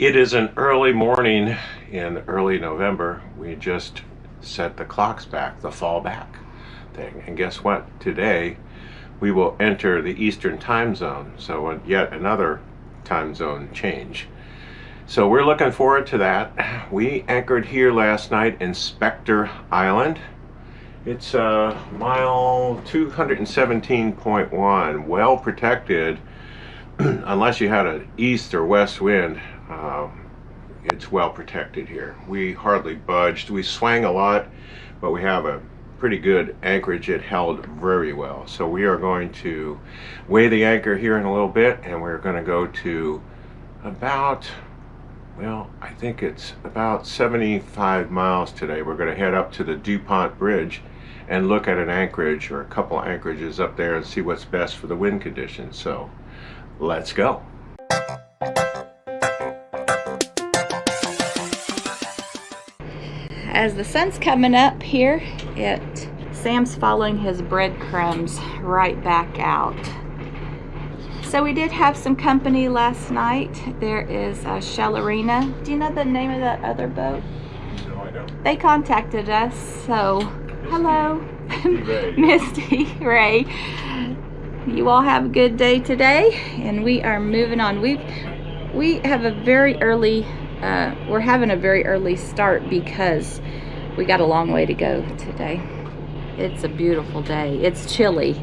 It is an early morning in early November. We just set the clocks back, the fall back thing. And guess what? Today we will enter the Eastern time zone. So yet another time zone change. So we're looking forward to that. We anchored here last night in Spectre Island. It's mile 217.1, well protected. Unless you had an east or west wind, it's well protected here. We hardly budged. We swang a lot, but we have a pretty good anchorage. It held very well. So we are going to weigh the anchor here in a little bit, and we're going to go to about, well, I think it's about 75 miles today. We're going to head up to the DuPont Bridge and look at an anchorage or a couple anchorages up there and see what's best for the wind conditions. So let's go. As the sun's coming up here, Sam's following his breadcrumbs right back out. So we did have some company last night. There is Shellerina. Do you know the name of that other boat? No, I don't. They contacted us, so hello, Misty, Ray. You all have a good day today, and we are moving on. We have a very early, we're having a very early start because we got a long way to go today. It's a beautiful day. It's chilly.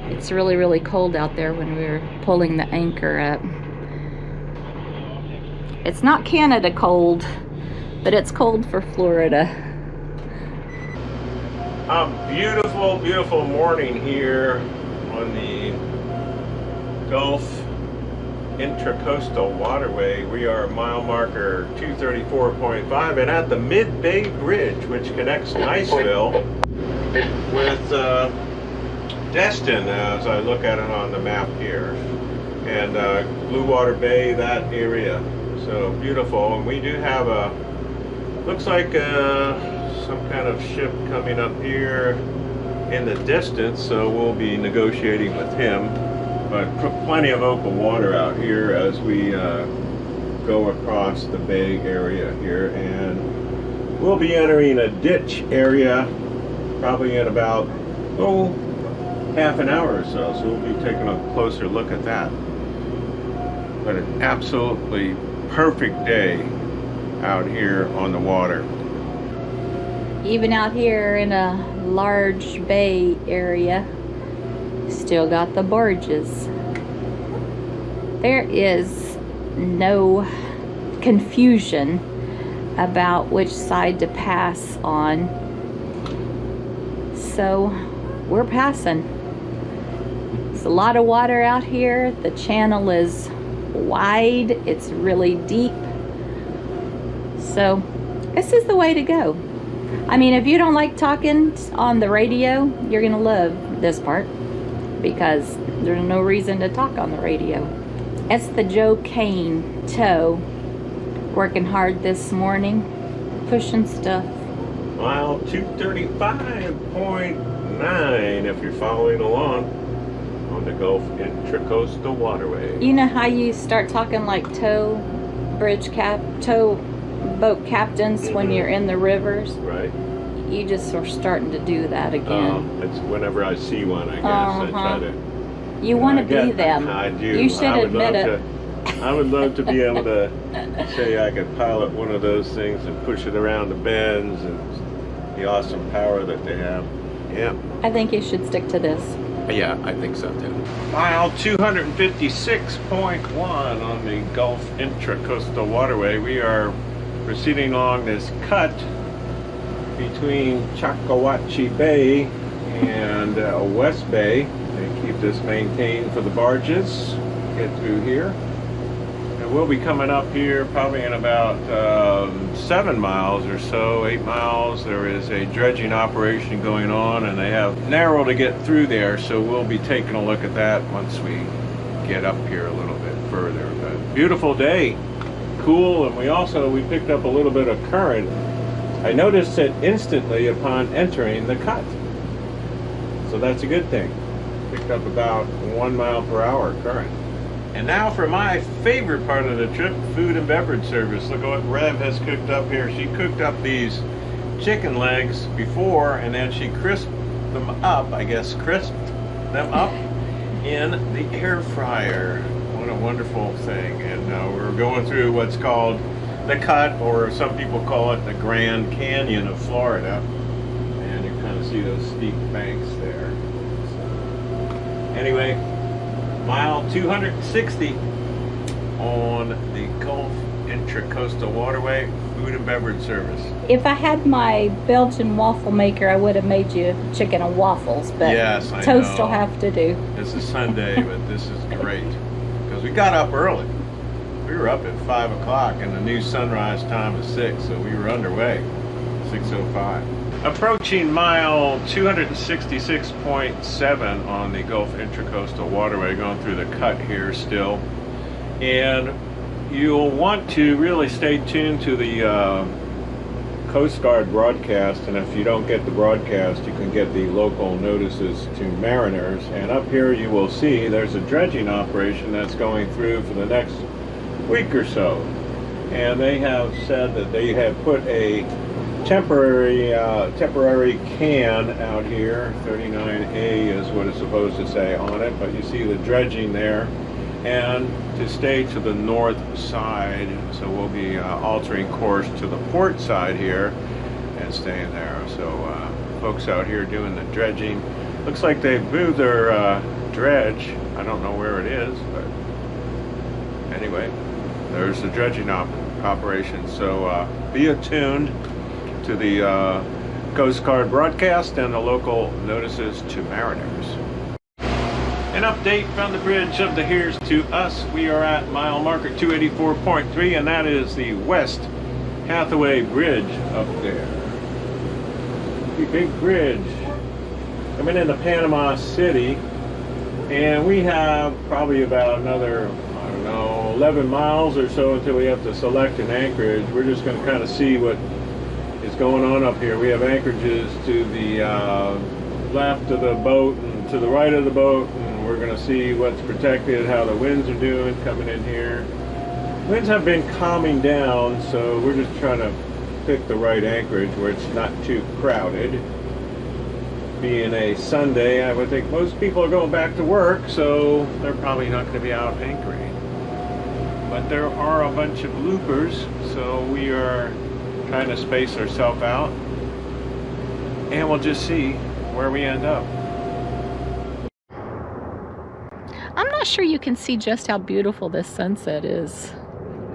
It's really, really cold out there when we were pulling the anchor up. It's not Canada cold, but it's cold for Florida. A beautiful, beautiful morning here on the Gulf Intracoastal Waterway. We are mile marker 234.5 and at the Mid-Bay Bridge, which connects Niceville with Destin, as I look at it on the map here, and Blue Water Bay, that area. So beautiful. And we do have a, looks like some kind of ship coming up here in the distance, so we'll be negotiating with him. But plenty of open water out here as we go across the bay area here, and we'll be entering a ditch area probably in about half an hour or so, so we'll be taking a closer look at that. But an absolutely perfect day out here on the water. Even out here in a large bay area, still got the barges. There is no confusion about which side to pass on, so we're passing. There's a lot of water out here. The channel is wide, it's really deep, so this is the way to go. I mean, if you don't like talking on the radio, you're gonna love this part, because there's no reason to talk on the radio. It's the Joe Kane tow, working hard this morning, pushing stuff. Mile 235.9 if you're following along on the Gulf Intracoastal Waterway. You know how you start talking like tow boat captains when you're in the rivers? Right. You just are starting to do that again. It's whenever I see one, I guess. I try to. You want to be them. I do. You should admit it. I would love to be able to say I could pilot one of those things and push it around the bends, and the awesome power that they have. Yeah. I think you should stick to this. Yeah, I think so too. Mile 256.1 on the Gulf Intracoastal Waterway. We are proceeding along this cut between Chakawatchee Bay and West Bay. They keep this maintained for the barges. Get through here. And we'll be coming up here probably in about 7 miles or so, 8 miles. There is a dredging operation going on, and they have narrow to get through there, so we'll be taking a look at that once we get up here a little bit further. But beautiful day, cool, and we picked up a little bit of current. I noticed it instantly upon entering the cut, so that's a good thing. Picked up about 1 mile per hour current. And now for my favorite part of the trip, food and beverage service. Look at what Rev has cooked up here. She cooked up these chicken legs before, and then she crisped them up, I guess crisped them up in the air fryer. What a wonderful thing. And we're going through what's called the Cut, or some people call it the Grand Canyon of Florida. And you kind of see those steep banks there. So, anyway, mile 260 on the Gulf Intracoastal Waterway food and beverage service. If I had my Belgian waffle maker, I would have made you chicken and waffles, but yes, I toast know. will have to do. This is Sunday, but this is great because we got up early. We were up at 5 o'clock, and the new sunrise time is 6, so we were underway 6:05. Approaching mile 266.7 on the Gulf Intracoastal Waterway, going through the Cut here still. And you'll want to really stay tuned to the Coast Guard broadcast, and if you don't get the broadcast, you can get the local notices to mariners. And up here you will see there's a dredging operation that's going through for the next week or so. And they have said that they have put a temporary can out here. 39A is what it's supposed to say on it, but you see the dredging there, and to stay to the north side, so we'll be altering course to the port side here and staying there. So folks out here doing the dredging, looks like they've moved their dredge. I don't know where it is, but anyway, there's the dredging operation. So be attuned to the Coast Guard broadcast and the local notices to mariners. An update from the bridge of the Here's to Us. We are at mile marker 284.3, and that is the West Hathaway Bridge up there. The big bridge coming into Panama City, and we have probably about another, I don't know, 11 miles or so until we have to select an anchorage. We're just going to kind of see what is going on up here. We have anchorages to the left of the boat and to the right of the boat, and we're going to see what's protected, how the winds are doing coming in here. Winds have been calming down, so we're just trying to pick the right anchorage where it's not too crowded. Being a Sunday, I would think most people are going back to work, so they're probably not going to be out anchoring. But there are a bunch of loopers, so we are trying to space ourselves out, and we'll just see where we end up. I'm not sure you can see just how beautiful this sunset is.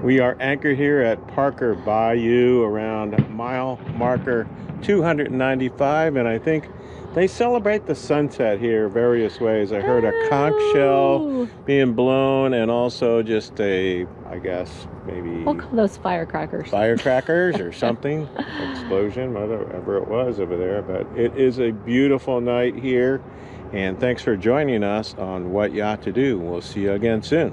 We are anchored here at Parker Bayou around mile marker 295, and I think they celebrate the sunset here various ways. I heard a conch shell being blown, and also just a, I guess, maybe... We'll call those firecrackers. Firecrackers or something. Explosion, whatever it was over there. But it is a beautiful night here, and thanks for joining us on What Yacht to Do. We'll see you again soon.